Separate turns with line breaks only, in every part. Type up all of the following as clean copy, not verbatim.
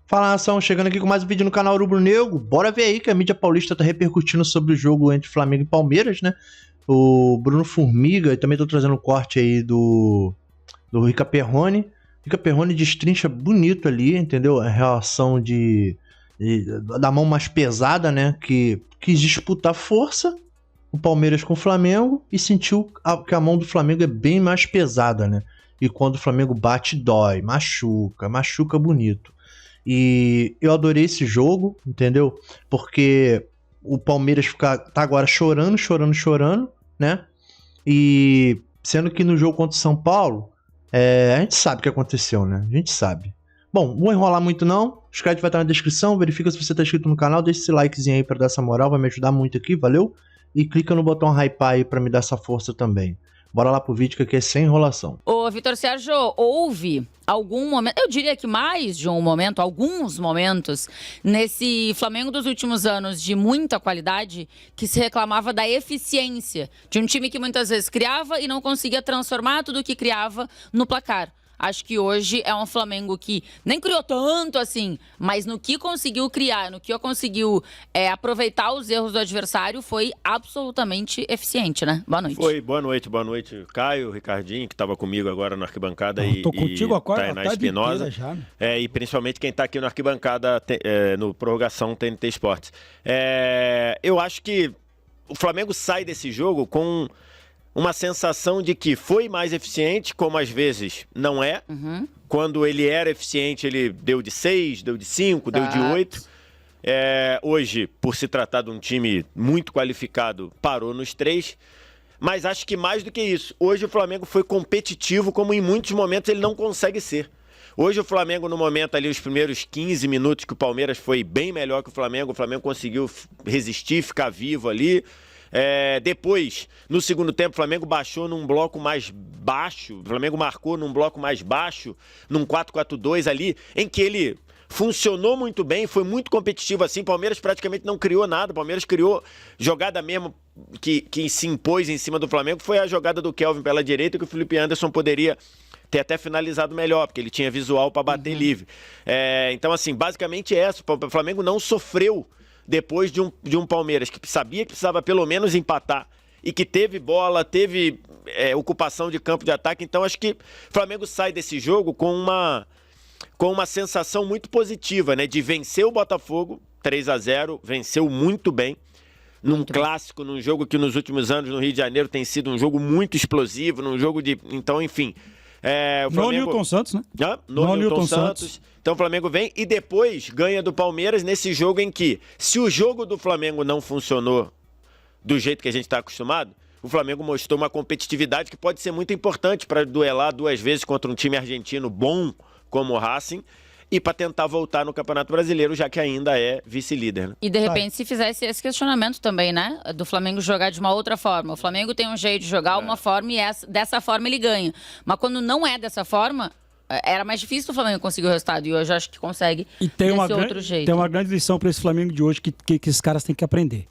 Fala, nação, chegando aqui com mais um vídeo no canal Rubro Negro. Bora ver aí que a mídia paulista tá repercutindo sobre o jogo entre Flamengo e Palmeiras, né? O Bruno Formiga, e também tô trazendo um corte aí do Rica Perrone. Rica Perrone destrincha bonito ali, entendeu? A relação da mão mais pesada, né? Que quis disputar força, o Palmeiras com o Flamengo, e sentiu que a mão do Flamengo é bem mais pesada, né? E quando o Flamengo bate, dói, machuca bonito. E eu adorei esse jogo, entendeu? Porque o Palmeiras tá agora chorando, né? E sendo que no jogo contra o São Paulo, a gente sabe o que aconteceu, né? A gente sabe. Bom, não vou enrolar muito não. Os créditos vai estar na descrição. Verifica se você tá inscrito no canal. Deixa esse likezinho aí pra dar essa moral. Vai me ajudar muito aqui, valeu? E clica no botão hypar aí pra me dar essa força também. Bora lá pro vídeo que aqui é sem enrolação.
Ô, Vitor Sérgio, houve algum momento, eu diria que mais de um momento, alguns momentos, nesse Flamengo dos últimos anos de muita qualidade, que se reclamava da eficiência de um time que muitas vezes criava e não conseguia transformar tudo o que criava no placar. Acho que hoje é um Flamengo que nem criou tanto assim, mas no que conseguiu criar, no que conseguiu aproveitar os erros do adversário, foi absolutamente eficiente, né? Boa noite.
Foi, boa noite, Caio, Ricardinho, que estava comigo agora na arquibancada,
tô contigo agora,
Tainá Espinosa,
já, né?
E principalmente quem está aqui na arquibancada no Prorrogação TNT Esportes. Eu acho que o Flamengo sai desse jogo com uma sensação de que foi mais eficiente, como às vezes não é.
Uhum.
Quando ele era eficiente, ele deu de 6, deu de 5, deu de 8. Hoje, por se tratar de um time muito qualificado, parou nos 3. Mas acho que mais do que isso, hoje o Flamengo foi competitivo, como em muitos momentos ele não consegue ser. Hoje o Flamengo, no momento ali, os primeiros 15 minutos que o Palmeiras foi bem melhor que o Flamengo conseguiu resistir, ficar vivo ali. Depois, no segundo tempo, o Flamengo baixou num bloco mais baixo, o Flamengo marcou num bloco mais baixo, num 4-4-2 ali, em que ele funcionou muito bem, foi muito competitivo assim. Palmeiras praticamente não criou nada, Palmeiras criou jogada mesmo que se impôs em cima do Flamengo, foi a jogada do Kelvin pela direita, que o Felipe Anderson poderia ter até finalizado melhor, porque ele tinha visual para bater livre. Então, assim, basicamente o Flamengo não sofreu depois de um Palmeiras que sabia que precisava pelo menos empatar e que teve bola, teve ocupação de campo de ataque. Então acho que o Flamengo sai desse jogo com uma sensação muito positiva, né? De vencer o Botafogo 3-0, venceu muito bem. Num clássico, num jogo que nos últimos anos no Rio de Janeiro tem sido um jogo muito explosivo, num jogo de... Então, enfim... o Flamengo...
No Newton Santos, né?
No Newton Santos. Então o Flamengo vem e depois ganha do Palmeiras nesse jogo em que, se o jogo do Flamengo não funcionou do jeito que a gente está acostumado, o Flamengo mostrou uma competitividade que pode ser muito importante para duelar 2 vezes contra um time argentino bom como o Racing e para tentar voltar no Campeonato Brasileiro, já que ainda é vice-líder. Né?
E de repente se fizesse esse questionamento também, né? Do Flamengo jogar de uma outra forma. O Flamengo tem um jeito de jogar uma forma e dessa forma ele ganha. Mas quando não é dessa forma, era mais difícil o Flamengo conseguir o resultado. E hoje eu acho que consegue desse outro jeito.
Tem uma grande lição para esse Flamengo de hoje que esses caras têm que aprender.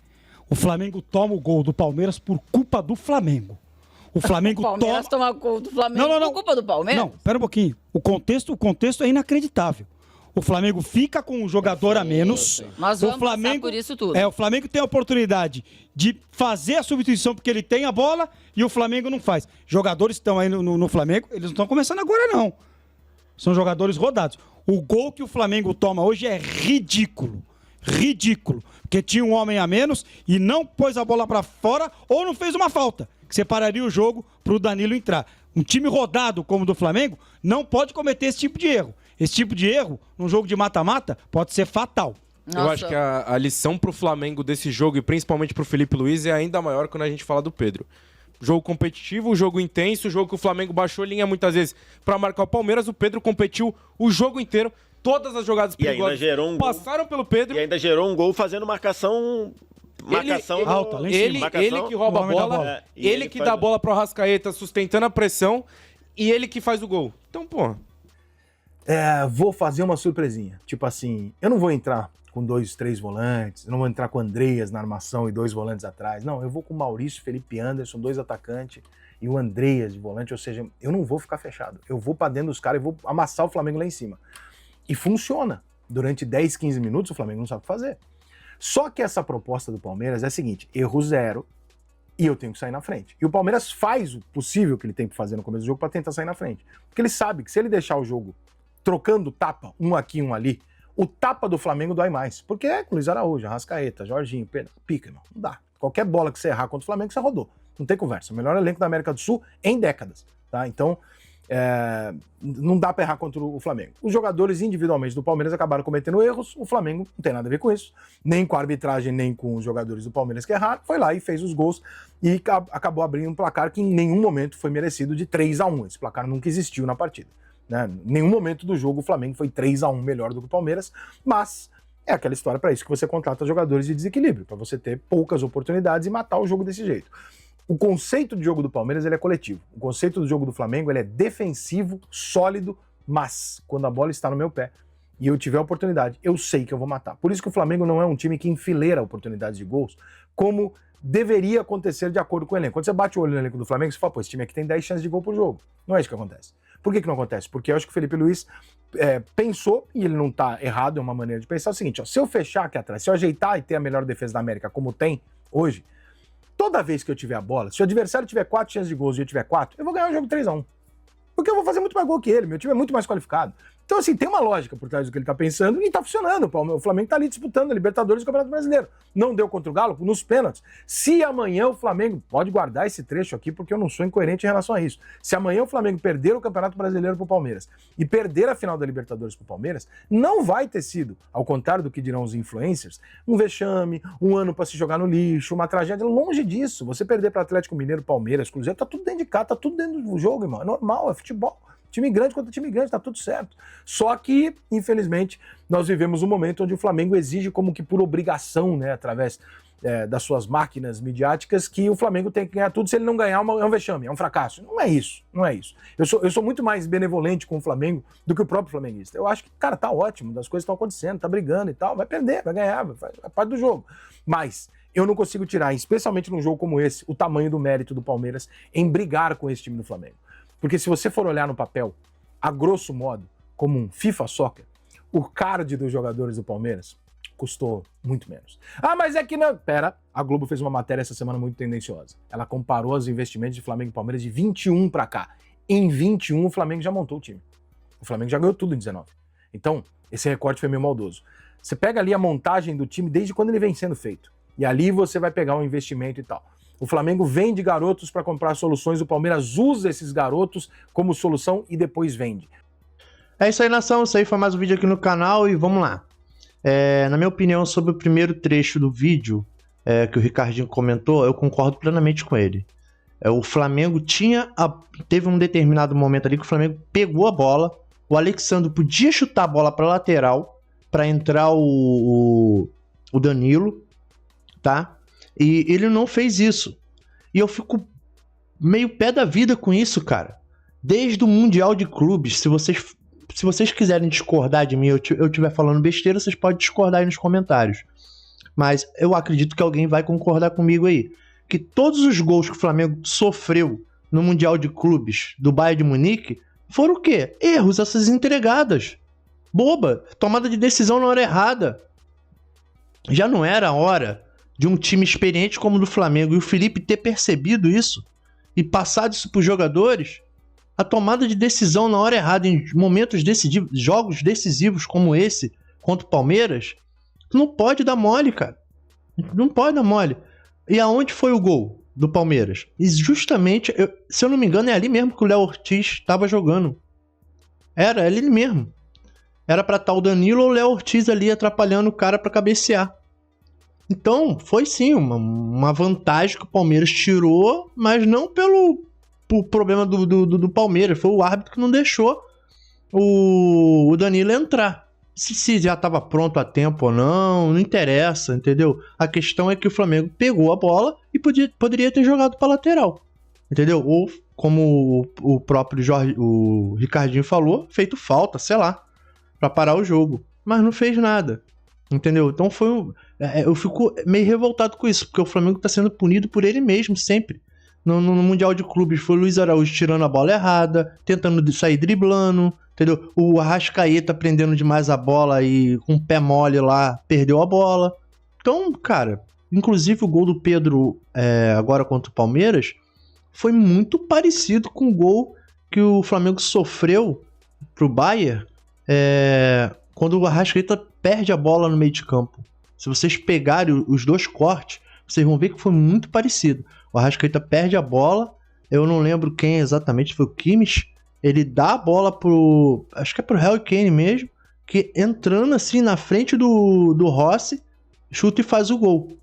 O Flamengo toma o gol do Palmeiras por culpa do Flamengo. O Flamengo
toma gol do Flamengo por culpa do Palmeiras?
Não, pera um pouquinho. O contexto é inacreditável. O Flamengo fica com um jogador a menos.
Nós vamos passar por isso tudo.
O Flamengo tem a oportunidade de fazer a substituição porque ele tem a bola e o Flamengo não faz. Jogadores que estão aí no Flamengo, eles não estão começando agora, não. São jogadores rodados. O gol que o Flamengo toma hoje é ridículo. Ridículo. Porque tinha um homem a menos e não pôs a bola pra fora ou não fez uma falta, que separaria o jogo pro Danilo entrar. Um time rodado como o do Flamengo não pode cometer esse tipo de erro. Esse tipo de erro, num jogo de mata-mata, pode ser fatal.
Nossa. Eu acho que a lição pro Flamengo desse jogo, e principalmente pro Felipe Luiz, é ainda maior quando a gente fala do Pedro. Jogo competitivo, jogo intenso, jogo que o Flamengo baixou linha muitas vezes para marcar o Palmeiras. O Pedro competiu o jogo inteiro, todas as jogadas perigosas
e ainda gerou
passaram pelo Pedro.
E ainda gerou um gol fazendo marcação
alta, ele que rouba a bola, ele que dá a bola pro Arrascaeta sustentando a pressão e ele que faz o gol. Então, pô...
vou fazer uma surpresinha. Tipo assim, eu não vou entrar com 2, 3 volantes, eu não vou entrar com o Andreas na armação e 2 volantes atrás. Não, eu vou com o Maurício, Felipe Anderson, 2 atacantes e o Andreas de volante. Ou seja, eu não vou ficar fechado. Eu vou pra dentro dos caras e vou amassar o Flamengo lá em cima. E funciona. durante 10, 15 minutos, o Flamengo não sabe o que fazer. Só que essa proposta do Palmeiras é a seguinte, erro zero e eu tenho que sair na frente. E o Palmeiras faz o possível que ele tem que fazer no começo do jogo para tentar sair na frente. Porque ele sabe que se ele deixar o jogo trocando tapa, um aqui, um ali, o tapa do Flamengo dói mais. Porque é com Luiz Araújo, Arrascaeta, Jorginho, Pedro, pica, irmão. Não dá. Qualquer bola que você errar contra o Flamengo, você rodou. Não tem conversa. O melhor elenco da América do Sul em décadas. Tá? Então, não dá pra errar contra o Flamengo. Os jogadores individualmente do Palmeiras acabaram cometendo erros, o Flamengo não tem nada a ver com isso, nem com a arbitragem, nem com os jogadores do Palmeiras que erraram, foi lá e fez os gols e acabou abrindo um placar que em nenhum momento foi merecido de 3-1, esse placar nunca existiu na partida. Né? Em nenhum momento do jogo o Flamengo foi 3-1 melhor do que o Palmeiras, mas é aquela história para isso que você contrata jogadores de desequilíbrio, para você ter poucas oportunidades e matar o jogo desse jeito. O conceito de jogo do Palmeiras ele é coletivo. O conceito do jogo do Flamengo ele é defensivo, sólido, mas quando a bola está no meu pé e eu tiver a oportunidade, eu sei que eu vou matar. Por isso que o Flamengo não é um time que enfileira oportunidades de gols, como deveria acontecer de acordo com o elenco. Quando você bate o olho no elenco do Flamengo, você fala, pô, esse time aqui tem 10 chances de gol por jogo. Não é isso que acontece. Por que não acontece? Porque eu acho que o Felipe Luiz pensou, e ele não está errado, é uma maneira de pensar, é o seguinte, ó, se eu fechar aqui atrás, se eu ajeitar e ter a melhor defesa da América como tem hoje, toda vez que eu tiver a bola, se o adversário tiver 4 chances de gols e eu tiver 4, eu vou ganhar o jogo 3-1. Porque eu vou fazer muito mais gol que ele, meu time é muito mais qualificado. Então, assim, tem uma lógica por trás do que ele tá pensando e tá funcionando. O Flamengo tá ali disputando a Libertadores e o Campeonato Brasileiro. Não deu contra o Galo nos pênaltis. Se amanhã o Flamengo, pode guardar esse trecho aqui porque eu não sou incoerente em relação a isso. Se amanhã o Flamengo perder o Campeonato Brasileiro pro Palmeiras e perder a final da Libertadores pro Palmeiras, não vai ter sido, ao contrário do que dirão os influencers, um vexame, um ano pra se jogar no lixo, uma tragédia. Longe disso. Você perder para Atlético Mineiro, Palmeiras, Cruzeiro, tá tudo dentro de casa, tá tudo dentro do jogo, irmão. É normal, é futebol. Time grande contra time grande, tá tudo certo. Só que, infelizmente, nós vivemos um momento onde o Flamengo exige como que por obrigação, né, através das suas máquinas midiáticas, que o Flamengo tem que ganhar tudo. Se ele não ganhar, é um vexame, é um fracasso. Não é isso, não é isso. Eu sou muito mais benevolente com o Flamengo do que o próprio flamenguista. Eu acho que, cara, tá ótimo, as coisas estão acontecendo, tá brigando e tal, vai perder, vai ganhar, é parte do jogo. Mas eu não consigo tirar, especialmente num jogo como esse, o tamanho do mérito do Palmeiras em brigar com esse time do Flamengo. Porque se você for olhar no papel, a grosso modo, como um FIFA Soccer, o card dos jogadores do Palmeiras custou muito menos. Ah, mas é que não... Pera, a Globo fez uma matéria essa semana muito tendenciosa. Ela comparou os investimentos de Flamengo e Palmeiras de 21 pra cá. Em 21 o Flamengo já montou o time. O Flamengo já ganhou tudo em 19. Então, esse recorte foi meio maldoso. Você pega ali a montagem do time desde quando ele vem sendo feito. E ali você vai pegar um investimento e tal. O Flamengo vende garotos para comprar soluções, o Palmeiras usa esses garotos como solução e depois vende.
É isso aí, nação. Isso aí foi mais um vídeo aqui no canal e vamos lá. Na minha opinião, sobre o primeiro trecho do vídeo que o Ricardinho comentou, eu concordo plenamente com ele. O Flamengo teve um determinado momento ali que o Flamengo pegou a bola, o Alexandre podia chutar a bola para lateral, para entrar o Danilo, tá? E ele não fez isso. E eu fico meio pé da vida com isso, cara. Desde o Mundial de Clubes, se vocês quiserem discordar de mim, eu estiver falando besteira, vocês podem discordar aí nos comentários. Mas eu acredito que alguém vai concordar comigo aí. Que todos os gols que o Flamengo sofreu no Mundial de Clubes do Bayern de Munique foram o quê? Erros, essas entregadas. Boba, tomada de decisão na hora errada. Já não era a hora de um time experiente como o do Flamengo e o Felipe ter percebido isso e passado isso para os jogadores, a tomada de decisão na hora errada em momentos decisivos, jogos decisivos como esse contra o Palmeiras, não pode dar mole, cara. Não pode dar mole. E aonde foi o gol do Palmeiras? E justamente, se eu não me engano, é ali mesmo que o Léo Ortiz estava jogando. Era ali mesmo. Era para estar o Danilo ou o Léo Ortiz ali atrapalhando o cara para cabecear. Então, foi sim uma vantagem que o Palmeiras tirou, mas não pelo problema do Palmeiras. Foi o árbitro que não deixou o Danilo entrar. Se já estava pronto a tempo ou não interessa, entendeu? A questão é que o Flamengo pegou a bola e poderia ter jogado para lateral, entendeu? Ou, como o próprio o Ricardinho falou, feito falta, sei lá, para parar o jogo. Mas não fez nada, entendeu? Então eu fico meio revoltado com isso, porque o Flamengo está sendo punido por ele mesmo sempre. no Mundial de Clubes foi o Luiz Araújo tirando a bola errada, tentando sair driblando, entendeu? O Arrascaeta prendendo demais a bola e com o pé mole lá, perdeu a bola. Então, cara, inclusive o gol do Pedro agora contra o Palmeiras foi muito parecido com o gol que o Flamengo sofreu pro Bayern quando o Arrascaeta perde a bola no meio de campo. Se vocês pegarem os dois cortes, vocês vão ver que foi muito parecido. O Arrascaeta perde a bola, eu não lembro quem exatamente, foi o Kimmich, ele dá a bola acho que é pro Harry Kane mesmo, que entrando assim na frente do Rossi, chuta e faz o gol.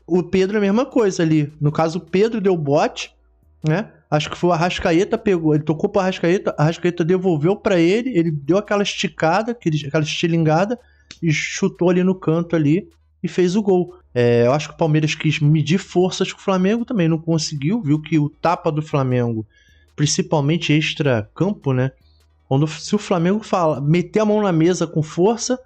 O Pedro é a mesma coisa ali, no caso o Pedro deu bote, né? Acho que foi o Arrascaeta, ele tocou pro Arrascaeta devolveu pra ele deu aquela esticada, aquela estilingada e chutou ali no canto ali e fez o gol. Eu acho que o Palmeiras quis medir forças com o Flamengo, também não conseguiu, viu que o tapa do Flamengo, principalmente extra-campo, né? Se o Flamengo meter a mão na mesa com força,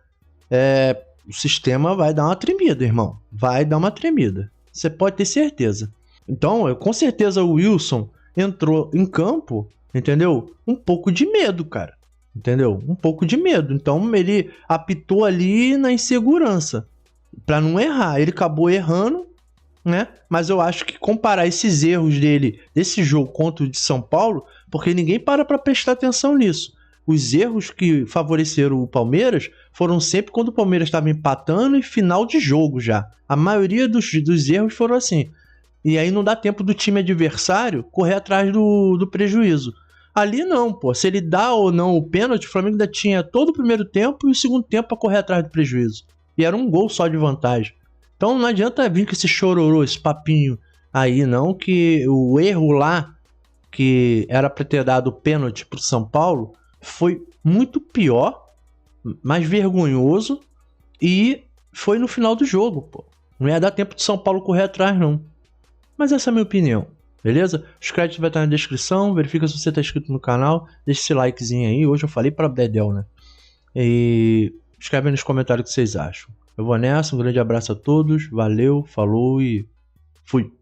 o sistema vai dar uma tremida, irmão. Vai dar uma tremida. Você pode ter certeza. Então, com certeza o Wilson entrou em campo, entendeu? Um pouco de medo, cara. Entendeu? Um pouco de medo. Então, ele apitou ali na insegurança. Pra não errar. Ele acabou errando, né? Mas eu acho que comparar esses erros dele, desse jogo contra o de São Paulo, porque ninguém para pra prestar atenção nisso. Os erros que favoreceram o Palmeiras foram sempre quando o Palmeiras estava empatando e final de jogo já. A maioria dos erros foram assim. E aí não dá tempo do time adversário correr atrás do prejuízo. Ali não, pô. Se ele dá ou não o pênalti, o Flamengo ainda tinha todo o primeiro tempo e o segundo tempo para correr atrás do prejuízo. E era um gol só de vantagem. Então não adianta vir com esse chororô, esse papinho aí não, que o erro lá, que era para ter dado o pênalti pro São Paulo, foi muito pior, mais vergonhoso e foi no final do jogo, pô. Não ia dar tempo de São Paulo correr atrás, não. Mas essa é a minha opinião, beleza? Os créditos vai estar na descrição, verifica se você está inscrito no canal, deixa esse likezinho aí, hoje eu falei para Dedel, né? E escreve aí nos comentários o que vocês acham. Eu vou nessa, um grande abraço a todos, valeu, falou e fui!